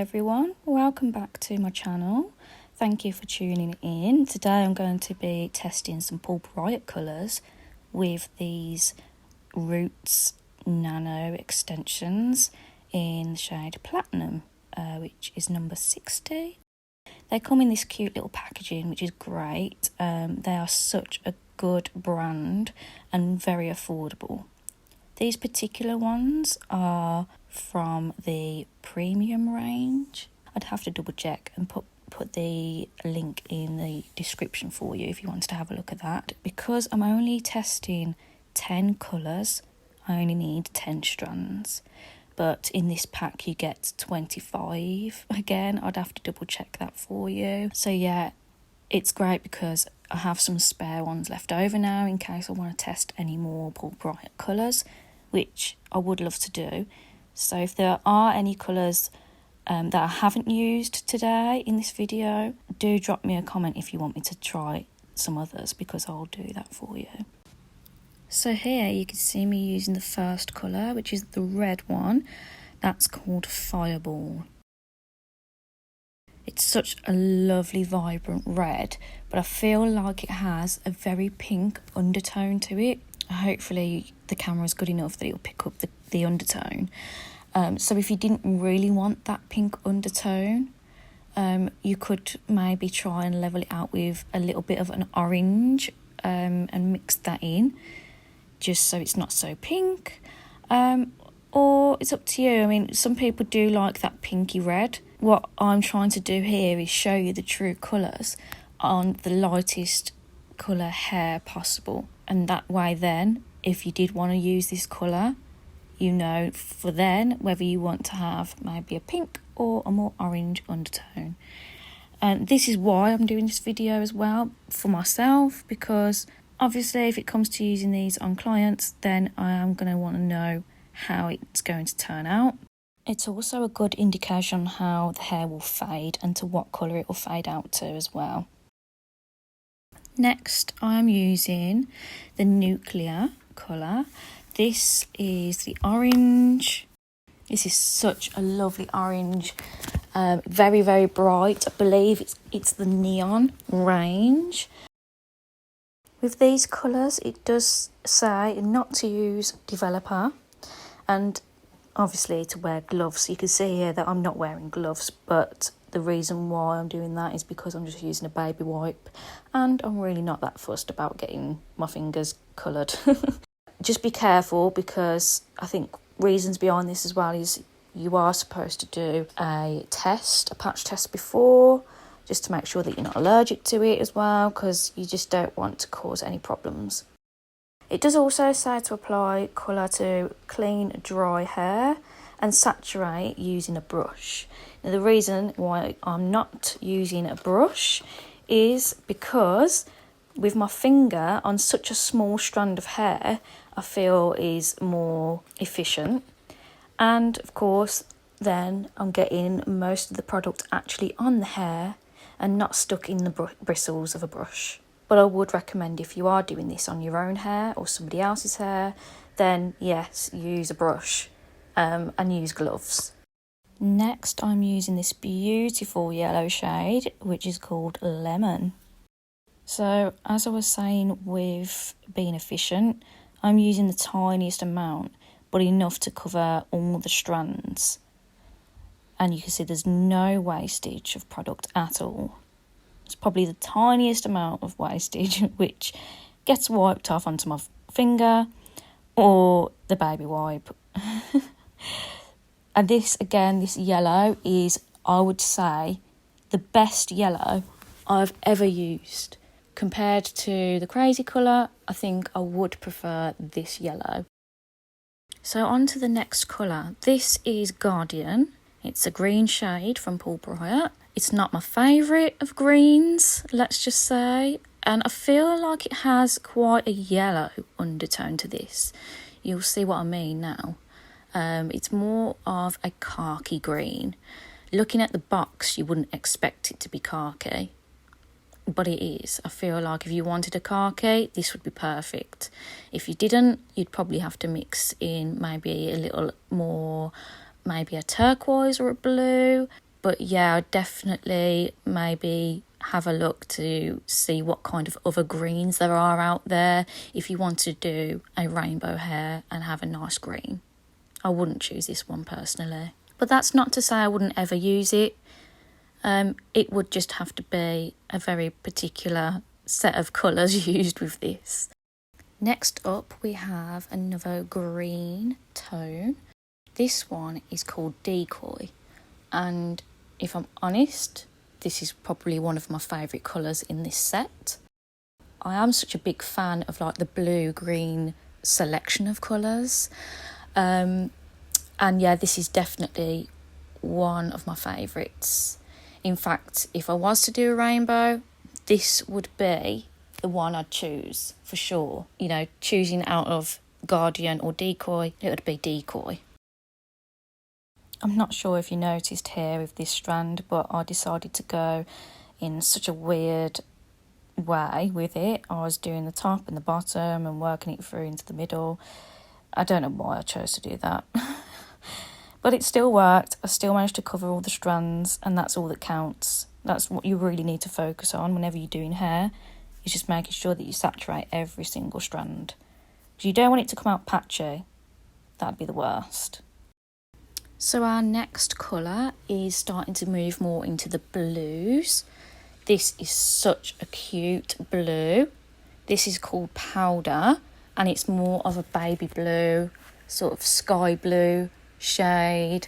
everyone, welcome back to my channel. Thank you for tuning in. Today I'm going to be testing some PULP RIOT colours with these Roots Nano extensions in the shade Platinum, which is number 60. They come in this cute little packaging, which is great. They are such a good brand and very affordable. These particular ones are from the premium range. I'd have to double check and put the link in the description for you if you wanted to have a look at that. Because I'm only testing 10 colours, I only need 10 strands. But in this pack you get 25. Again, I'd have to double check that for you. So yeah, it's great because I have some spare ones left over now in case I want to test any more PULP RIOT colours, which I would love to do. So if there are any colours that I haven't used today in this video, do drop me a comment if you want me to try some others, because I'll do that for you. So here you can see me using the first colour, which is the red one. That's called Fireball. It's such a lovely vibrant red, but I feel like it has a very pink undertone to it. Hopefully the camera is good enough that it'll pick up the undertone. So if you didn't really want that pink undertone, you could maybe try and level it out with a little bit of an orange and mix that in, just so it's not so pink. Or it's up to you. I mean, some people do like that pinky red. What I'm trying to do here is show you the true colours on the lightest colour hair possible. And that way then, if you did want to use this colour, you know for then whether you want to have maybe a pink or a more orange undertone. And this is why I'm doing this video as well, for myself, because obviously if it comes to using these on clients, then I am going to want to know how it's going to turn out. It's also a good indication on how the hair will fade and to what colour it will fade out to as well. Next, I'm using the Nuclear colour. This is the orange. This is such a lovely orange. Very, very bright. I believe it's the neon range. With these colours, it does say not to use developer and obviously to wear gloves. You can see here that I'm not wearing gloves, but the reason why I'm doing that is because I'm just using a baby wipe and I'm really not that fussed about getting my fingers coloured. Just be careful, because I think reasons behind this as well is you are supposed to do a patch test before, just to make sure that you're not allergic to it as well, because you just don't want to cause any problems. It does also say to apply colour to clean, dry hair and saturate using a brush. Now, the reason why I'm not using a brush is because with my finger on such a small strand of hair, I feel is more efficient. And of course, then I'm getting most of the product actually on the hair and not stuck in the bristles of a brush. But I would recommend, if you are doing this on your own hair or somebody else's hair, then yes, use a brush and use gloves. Next, I'm using this beautiful yellow shade, which is called Lemon. So, as I was saying with being efficient, I'm using the tiniest amount, but enough to cover all the strands. And you can see there's no wastage of product at all. It's probably the tiniest amount of wastage which gets wiped off onto my finger or the baby wipe. And this yellow is, I would say, the best yellow I've ever used. Compared to the crazy colour, I think I would prefer this yellow. So on to the next colour. This is Guardian. It's a green shade from PULP RIOT. It's not my favourite of greens, let's just say. And I feel like it has quite a yellow undertone to this. You'll see what I mean now. It's more of a khaki green. Looking at the box, you wouldn't expect it to be khaki, but it is. I feel like if you wanted a khaki, this would be perfect. If you didn't, you'd probably have to mix in maybe a little more, maybe a turquoise or a blue. But yeah, I'd definitely maybe have a look to see what kind of other greens there are out there if you want to do a rainbow hair and have a nice green. I wouldn't choose this one personally. But that's not to say I wouldn't ever use it. It would just have to be a very particular set of colours used with this. Next up we have another green tone. This one is called Decoy, and if I'm honest, this is probably one of my favourite colours in this set. I am such a big fan of like the blue-green selection of colours. And yeah, this is definitely one of my favourites. In fact, if I was to do a rainbow, this would be the one I'd choose for sure. You know, choosing out of Guardian or Decoy, it would be Decoy. I'm not sure if you noticed here with this strand, but I decided to go in such a weird way with it. I was doing the top and the bottom and working it through into the middle. I don't know why I chose to do that. But it still worked. I still managed to cover all the strands, and that's all that counts. That's what you really need to focus on whenever you're doing hair, is just making sure that you saturate every single strand. Because you don't want it to come out patchy. That'd be the worst. So our next colour is starting to move more into the blues. This is such a cute blue. This is called Powder, and it's more of a baby blue, sort of sky blue shade.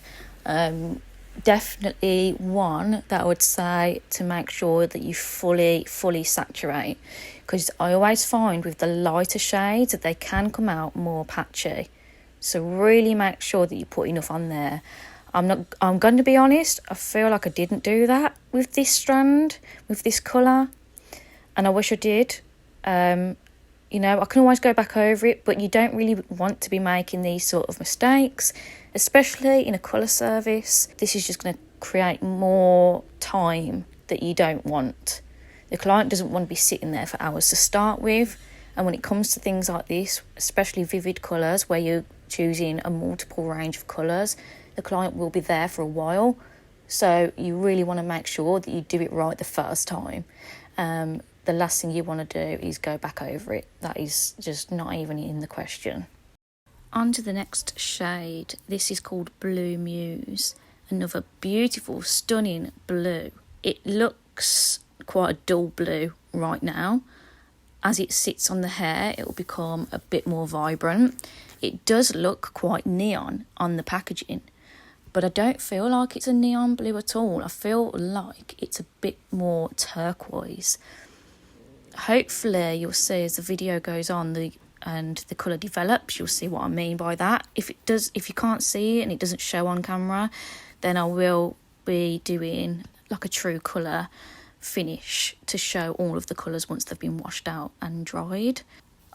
Definitely one that I would say to make sure that you fully saturate, because I always find with the lighter shades that they can come out more patchy. So really make sure that you put enough on there. I'm going to be honest, I feel like I didn't do that with this strand, with this colour, and I wish I did. You know, I can always go back over it, but you don't really want to be making these sort of mistakes, especially in a colour service. This is just going to create more time that you don't want. The client doesn't want to be sitting there for hours to start with, and when it comes to things like this, especially vivid colours where you're choosing a multiple range of colours, the client will be there for a while. So you really want to make sure that you do it right the first time. The last thing you want to do is go back over it. That is just not even in the question. On to the next shade. This is called Blue Muse. Another beautiful, stunning blue. It looks quite a dull blue right now. As it sits on the hair, it will become a bit more vibrant. It does look quite neon on the packaging, but I don't feel like it's a neon blue at all. I feel like it's a bit more turquoise. Hopefully you'll see as the video goes on and the colour develops, you'll see what I mean by that. If you can't see it and it doesn't show on camera, then I will be doing like a true colour finish to show all of the colours once they've been washed out and dried.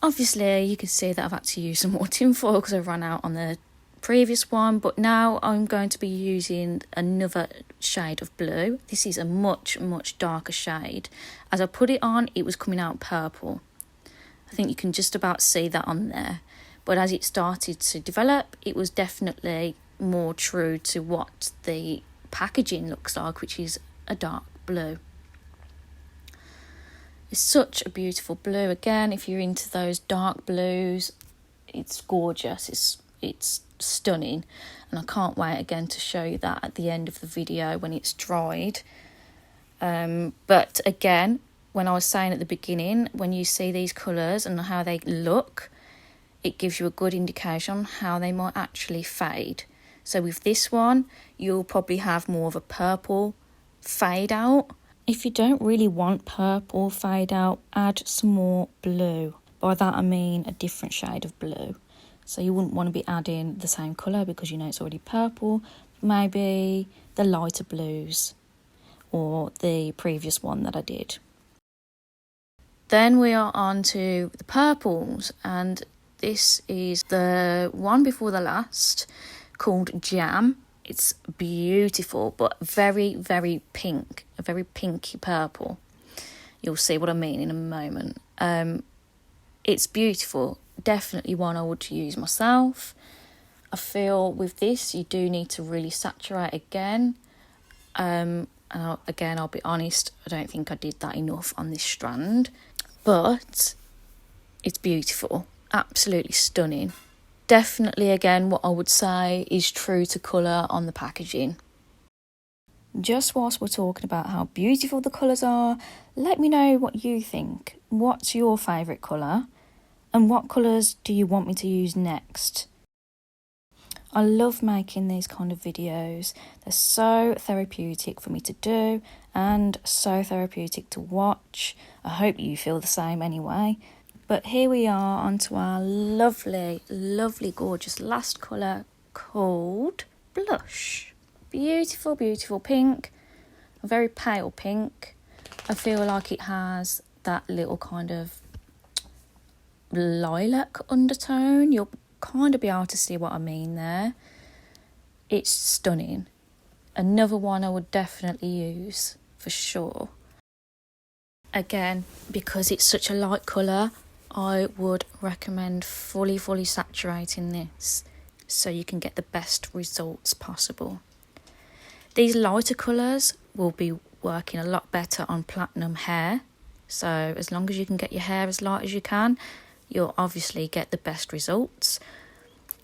Obviously you can see that I've had to use some more tinfoil because I ran out on the previous one, but now I'm going to be using another shade of blue. This is a much darker shade. As I put it on, it was coming out purple. I think you can just about see that on there, but as it started to develop, it was definitely more true to what the packaging looks like, which is a dark blue. It's such a beautiful blue. Again, if you're into those dark blues, it's gorgeous. It's stunning, and I can't wait again to show you that at the end of the video when it's dried. But again, when I was saying at the beginning, when you see these colours and how they look, it gives you a good indication on how they might actually fade. So with this one, you'll probably have more of a purple fade out. If you don't really want purple fade out, add some more blue. By that I mean a different shade of blue. So you wouldn't want to be adding the same colour because you know it's already purple. Maybe the lighter blues or the previous one that I did. Then we are on to the purples, and this is the one before the last, called Jam. It's beautiful, but very pink, a very pinky purple. You'll see what I mean in a moment. It's beautiful. Definitely one I would use myself. I feel with this you do need to really saturate again. And again, I'll be honest, I don't think I did that enough on this strand. But it's beautiful. Absolutely stunning. Definitely, again, what I would say is true to colour on the packaging. Just whilst we're talking about how beautiful the colours are, let me know what you think. What's your favourite colour? And what colours do you want me to use next? I love making these kind of videos. They're so therapeutic for me to do and so therapeutic to watch. I hope you feel the same anyway. But here we are onto our lovely, lovely, gorgeous last colour called Blush. Beautiful, beautiful pink. A very pale pink. I feel like it has that little kind of lilac undertone. You'll kind of be able to see what I mean there. It's stunning. Another one I would definitely use for sure. Again, because it's such a light colour, I would recommend fully saturating this so you can get the best results possible. These lighter colours will be working a lot better on platinum hair. So as long as you can get your hair as light as you can, you'll obviously get the best results.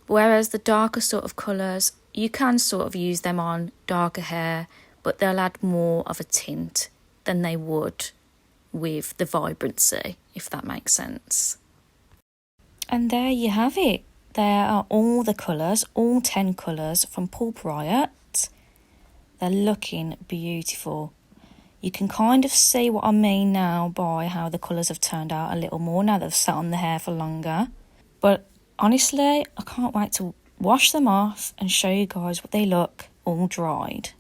Whereas the darker sort of colours, you can sort of use them on darker hair, but they'll add more of a tint than they would with the vibrancy, if that makes sense. And there you have it. There are all the colours, all 10 colours from PULP RIOT. They're looking beautiful. You can kind of see what I mean now by how the colours have turned out a little more now they've sat on the hair for longer. But honestly, I can't wait to wash them off and show you guys what they look all dried.